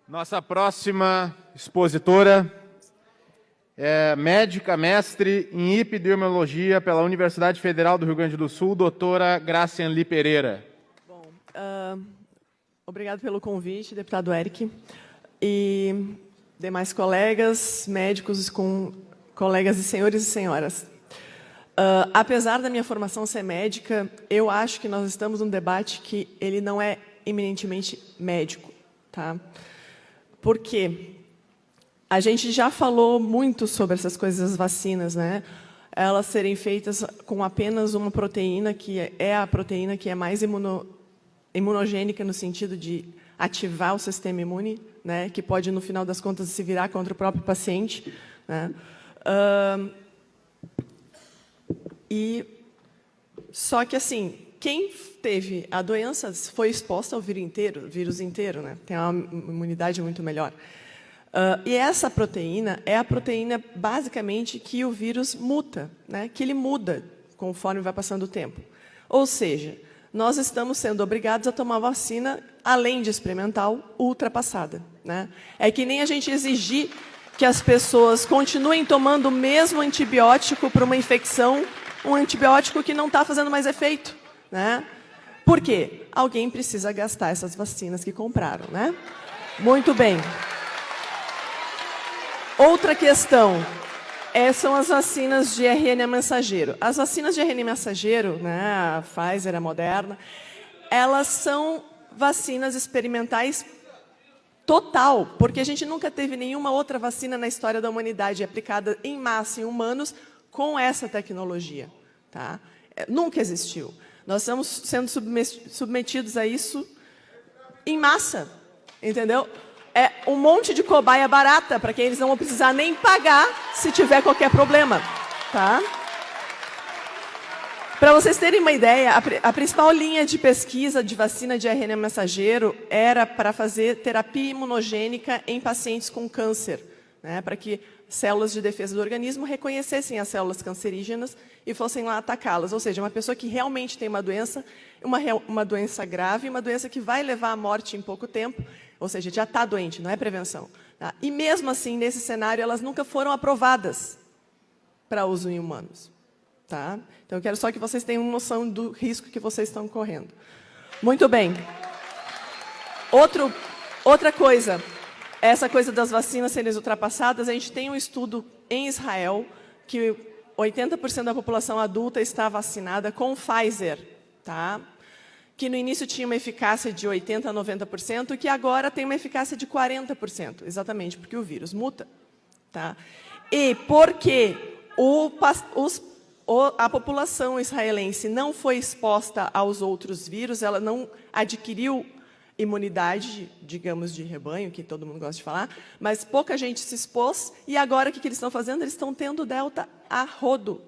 Nossa próxima expositora é médica, mestre em epidemiologia pela Universidade Federal do Rio Grande do Sul, doutora Gracianli Pereira. Bom, obrigado pelo convite, deputado Eric. E demais colegas, médicos, colegas e senhores e senhoras. Apesar da minha formação ser médica, eu acho que nós estamos num debate que ele não é eminentemente médico. Tá? Por quê? A gente já falou muito sobre essas coisas das vacinas, né? Elas serem feitas com apenas uma proteína, que é a proteína que é mais imunogênica no sentido de ativar o sistema imune, né? Que pode, no final das contas, se virar contra o próprio paciente, né? Só que, assim, quem teve a doença foi exposta ao vírus inteiro, né? Tem uma imunidade muito melhor. E essa proteína é a proteína, basicamente, que o vírus muta, né? Que ele muda conforme vai passando o tempo. Ou seja, nós estamos sendo obrigados a tomar vacina, além de experimental, ultrapassada, né? É que nem a gente exigir que as pessoas continuem tomando o mesmo antibiótico para uma infecção, um antibiótico que não está fazendo mais efeito, né? Por quê? Alguém precisa gastar essas vacinas que compraram, né? Muito bem. Outra questão são as vacinas de RNA mensageiro. As vacinas de RNA mensageiro, né, a Pfizer, a Moderna, elas são vacinas experimentais total, porque a gente nunca teve nenhuma outra vacina na história da humanidade aplicada em massa em humanos com essa tecnologia. Tá? Nunca existiu. Nós estamos sendo submetidos a isso em massa, entendeu? É um monte de cobaia barata, para quem eles não vão precisar nem pagar se tiver qualquer problema. Tá? Para vocês terem uma ideia, a principal linha de pesquisa de vacina de RNA mensageiro era para fazer terapia imunogênica em pacientes com câncer, né, para que células de defesa do organismo reconhecessem as células cancerígenas e fossem lá atacá-las. Ou seja, uma pessoa que realmente tem uma doença grave, uma doença que vai levar à morte em pouco tempo, ou seja, já está doente, não é prevenção. Tá? E mesmo assim, nesse cenário, elas nunca foram aprovadas para uso em humanos. Tá? Então, eu quero só que vocês tenham noção do risco que vocês estão correndo. Muito bem. Outra coisa, essa coisa das vacinas serem ultrapassadas, a gente tem um estudo em Israel que 80% da população adulta está vacinada com Pfizer, tá? Que no início tinha uma eficácia de 80% a 90%, que agora tem uma eficácia de 40%, exatamente porque o vírus muta. Tá? E porque a população israelense não foi exposta aos outros vírus, ela não adquiriu imunidade, digamos, de rebanho, que todo mundo gosta de falar, mas pouca gente se expôs, e agora o que eles estão fazendo? Eles estão tendo delta a rodo.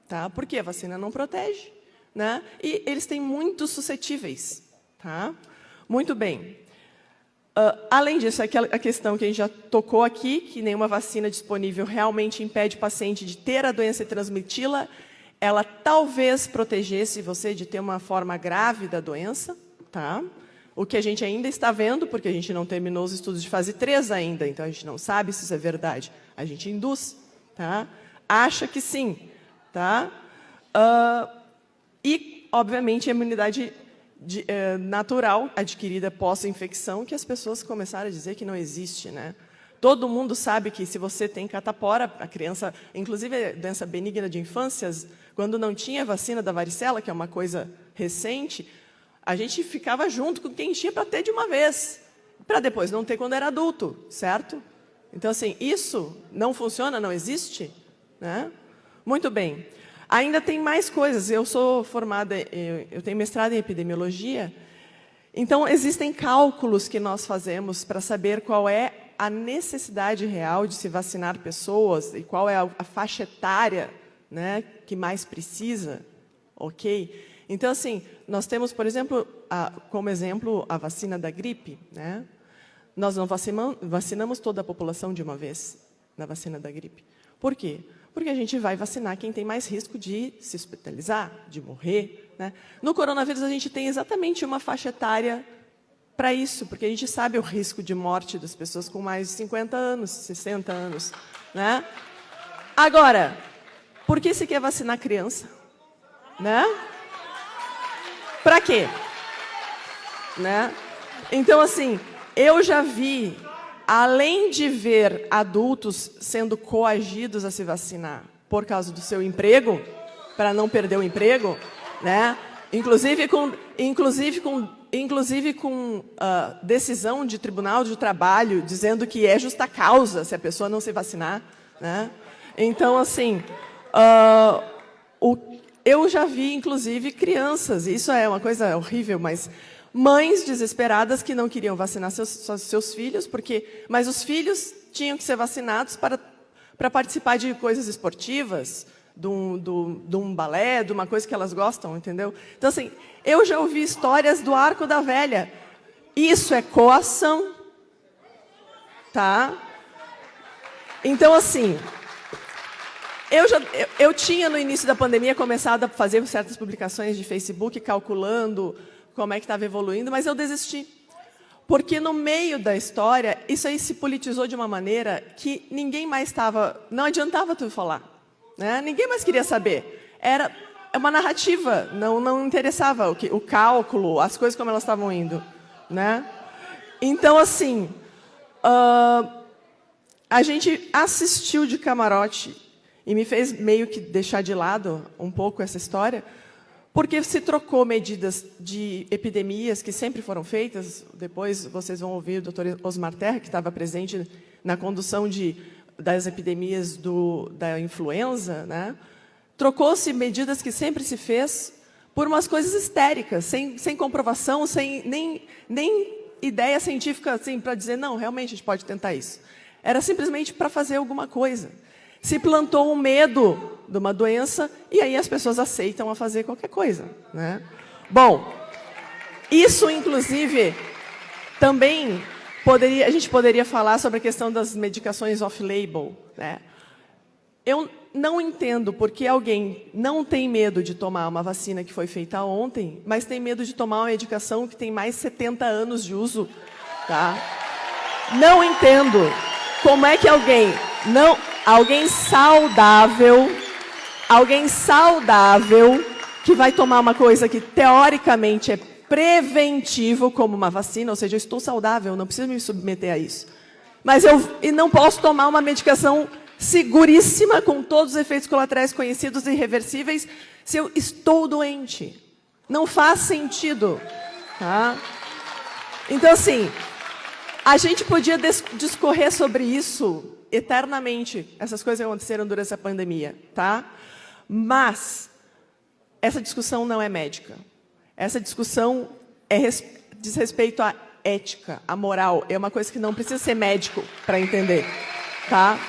Tá? Porque a vacina não protege, né? E eles têm muito suscetíveis. Tá? Muito bem. Além disso, a questão que a gente já tocou aqui, que nenhuma vacina disponível realmente impede o paciente de ter a doença e transmiti-la, ela talvez protegesse você de ter uma forma grave da doença, tá? O que a gente ainda está vendo, porque a gente não terminou os estudos de fase 3 ainda, então a gente não sabe se isso é verdade. A gente induz, tá? Acha que sim. Tá? E, obviamente, a imunidade natural adquirida pós-infecção, que as pessoas começaram a dizer que não existe. Né? Todo mundo sabe que se você tem catapora, a criança, inclusive a doença benigna de infâncias, quando não tinha vacina da varicela, que é uma coisa recente, a gente ficava junto com quem tinha para ter de uma vez, para depois não ter quando era adulto, certo? Então, assim, isso não funciona, não existe? Né? Muito bem. Ainda tem mais coisas. Eu sou formada, eu tenho mestrado em epidemiologia, então existem cálculos que nós fazemos para saber qual é a necessidade real de se vacinar pessoas e qual é a faixa etária, né, que mais precisa, ok? Então, assim, nós temos, por exemplo, como exemplo, a vacina da gripe. Né? Nós não vacinamos toda a população de uma vez na vacina da gripe. Por quê? Porque a gente vai vacinar quem tem mais risco de se hospitalizar, de morrer. Né? No coronavírus, a gente tem exatamente uma faixa etária para isso, porque a gente sabe o risco de morte das pessoas com mais de 50 anos, 60 anos, né? Agora, por que se quer vacinar criança? Né? Para quê? Né? Então, assim, eu já vi, além de ver adultos sendo coagidos a se vacinar por causa do seu emprego, para não perder o emprego, né? Inclusive com decisão de tribunal de trabalho dizendo que é justa causa se a pessoa não se vacinar, né? Então, assim, eu já vi, inclusive, crianças, isso é uma coisa horrível, mas mães desesperadas que não queriam vacinar seus filhos, mas os filhos tinham que ser vacinados para participar de coisas esportivas, de um balé, de uma coisa que elas gostam, entendeu? Então, assim, eu já ouvi histórias do Arco da Velha. Isso é coação, tá? Então, assim, eu tinha, no início da pandemia, começado a fazer certas publicações de Facebook, calculando como é que estava evoluindo, mas eu desisti. Porque, no meio da história, isso aí se politizou de uma maneira que ninguém mais estava... Não adiantava tu falar. Né? Ninguém mais queria saber. Era uma narrativa, não interessava o cálculo, as coisas como elas estavam indo. Né? Então, assim, a gente assistiu de camarote e me fez meio que deixar de lado um pouco essa história, porque se trocou medidas de epidemias que sempre foram feitas. Depois vocês vão ouvir o doutor Osmar Terra, que estava presente na condução das epidemias da influenza, né? Trocou-se medidas que sempre se fez por umas coisas histéricas, sem comprovação, sem nem ideia científica assim, para dizer, não, realmente a gente pode tentar isso. Era simplesmente para fazer alguma coisa. Se plantou um medo de uma doença e aí as pessoas aceitam a fazer qualquer coisa. Né? Bom, isso, inclusive, também... a gente poderia falar sobre a questão das medicações off-label. Né? Eu não entendo por que alguém não tem medo de tomar uma vacina que foi feita ontem, mas tem medo de tomar uma medicação que tem mais de 70 anos de uso. Tá? Não entendo como é que alguém saudável, que vai tomar uma coisa que teoricamente é preventivo, como uma vacina, ou seja, eu estou saudável, não preciso me submeter a isso. Mas eu não posso tomar uma medicação seguríssima, com todos os efeitos colaterais conhecidos e irreversíveis, se eu estou doente. Não faz sentido. Tá? Então, assim, a gente podia discorrer sobre isso eternamente, essas coisas que aconteceram durante a pandemia. Tá? Mas essa discussão não é médica. Essa discussão diz respeito à ética, à moral. É uma coisa que não precisa ser médico para entender. Tá?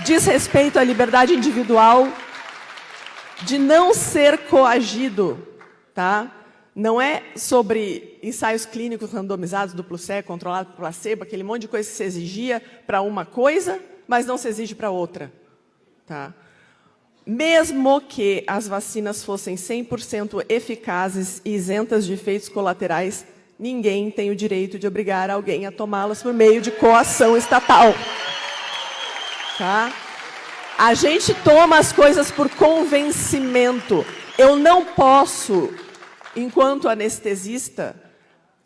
Diz respeito à liberdade individual de não ser coagido. Tá? Não é sobre ensaios clínicos randomizados, duplo cego, controlado por placebo, aquele monte de coisa que se exigia para uma coisa, mas não se exige para outra. Tá? Mesmo que as vacinas fossem 100% eficazes e isentas de efeitos colaterais, ninguém tem o direito de obrigar alguém a tomá-las por meio de coação estatal. Tá? A gente toma as coisas por convencimento. Eu não posso, enquanto anestesista,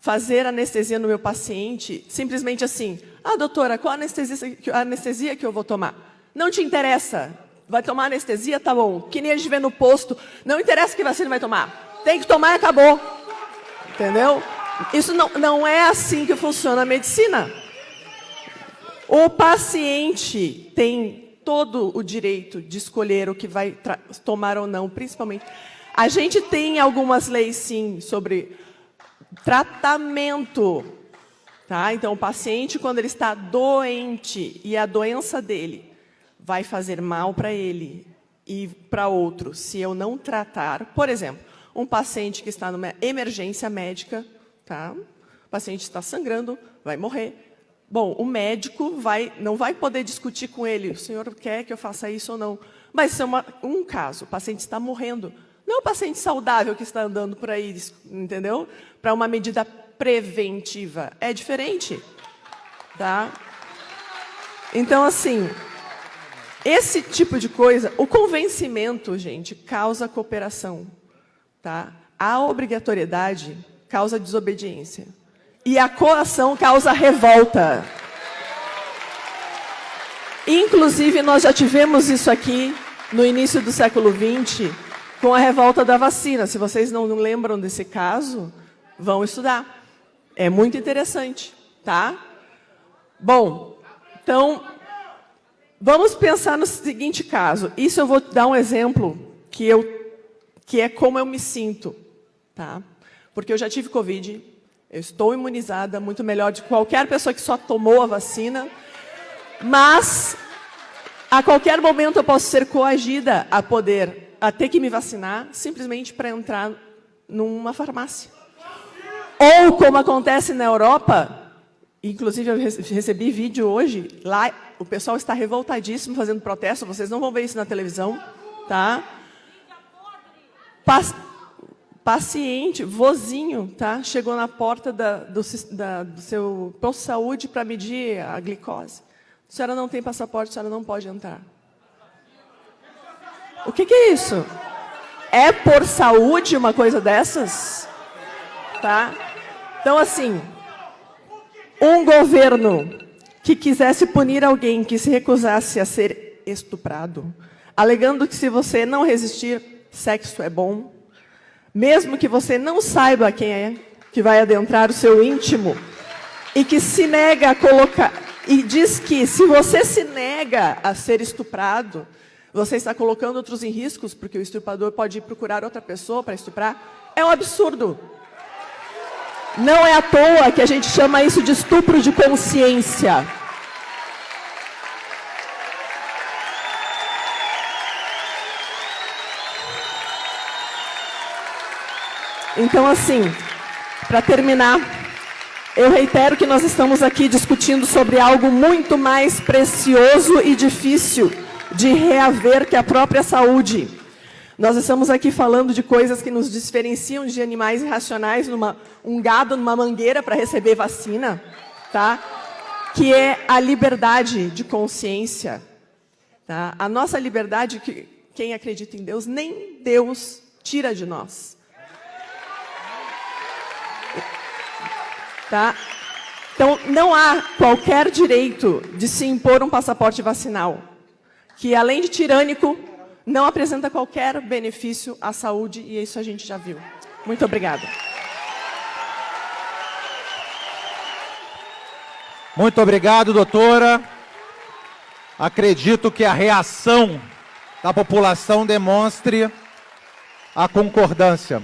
fazer anestesia no meu paciente simplesmente assim, doutora, qual a anestesia que eu vou tomar? Não te interessa. Vai tomar anestesia? Tá bom. Que nem a gente vê no posto. Não interessa que vacina vai tomar. Tem que tomar e acabou. Entendeu? Isso não é assim que funciona a medicina. O paciente tem todo o direito de escolher o que vai tomar ou não, principalmente. A gente tem algumas leis, sim, sobre tratamento. Tá? Então, o paciente, quando ele está doente e a doença dele vai fazer mal para ele e para outro, se eu não tratar. Por exemplo, um paciente que está numa emergência médica, tá? O paciente está sangrando, vai morrer. Bom, o médico não vai poder discutir com ele, o senhor quer que eu faça isso ou não. Mas isso é um caso, o paciente está morrendo. Não é o paciente saudável que está andando por aí, entendeu? Para uma medida preventiva. É diferente, tá? Então, assim, esse tipo de coisa, o convencimento, gente, causa cooperação, tá? A obrigatoriedade causa desobediência. E a coação causa revolta. Inclusive, nós já tivemos isso aqui no início do século XX, com a revolta da vacina. Se vocês não lembram desse caso, vão estudar. É muito interessante, tá? Bom, então, vamos pensar no seguinte caso. Isso eu vou dar um exemplo que é como eu me sinto, tá? Porque eu já tive Covid, eu estou imunizada, muito melhor de qualquer pessoa que só tomou a vacina, mas a qualquer momento eu posso ser coagida a ter que me vacinar simplesmente para entrar numa farmácia. Ou, como acontece na Europa, inclusive eu recebi vídeo hoje, lá o pessoal está revoltadíssimo fazendo protesto, vocês não vão ver isso na televisão, tá? Paciente, vozinho, tá? Chegou na porta do seu posto de saúde para medir a glicose. A senhora não tem passaporte, a senhora não pode entrar. O que é isso? É por saúde uma coisa dessas? Tá? Então, assim, um governo que quisesse punir alguém que se recusasse a ser estuprado, alegando que se você não resistir, sexo é bom, mesmo que você não saiba quem é que vai adentrar o seu íntimo, e que se nega a colocar, e diz que se você se nega a ser estuprado, você está colocando outros em riscos, porque o estuprador pode ir procurar outra pessoa para estuprar, é um absurdo. Não é à toa que a gente chama isso de estupro de consciência. Então, assim, para terminar, eu reitero que nós estamos aqui discutindo sobre algo muito mais precioso e difícil de reaver que a própria saúde. Nós estamos aqui falando de coisas que nos diferenciam de animais irracionais, um gado numa mangueira para receber vacina, tá? Que é a liberdade de consciência. Tá? A nossa liberdade, que quem acredita em Deus, nem Deus tira de nós. Tá? Então, não há qualquer direito de se impor um passaporte vacinal, que, além de tirânico, não apresenta qualquer benefício à saúde, e isso a gente já viu. Muito obrigada. Muito obrigado, doutora. Acredito que a reação da população demonstre a concordância.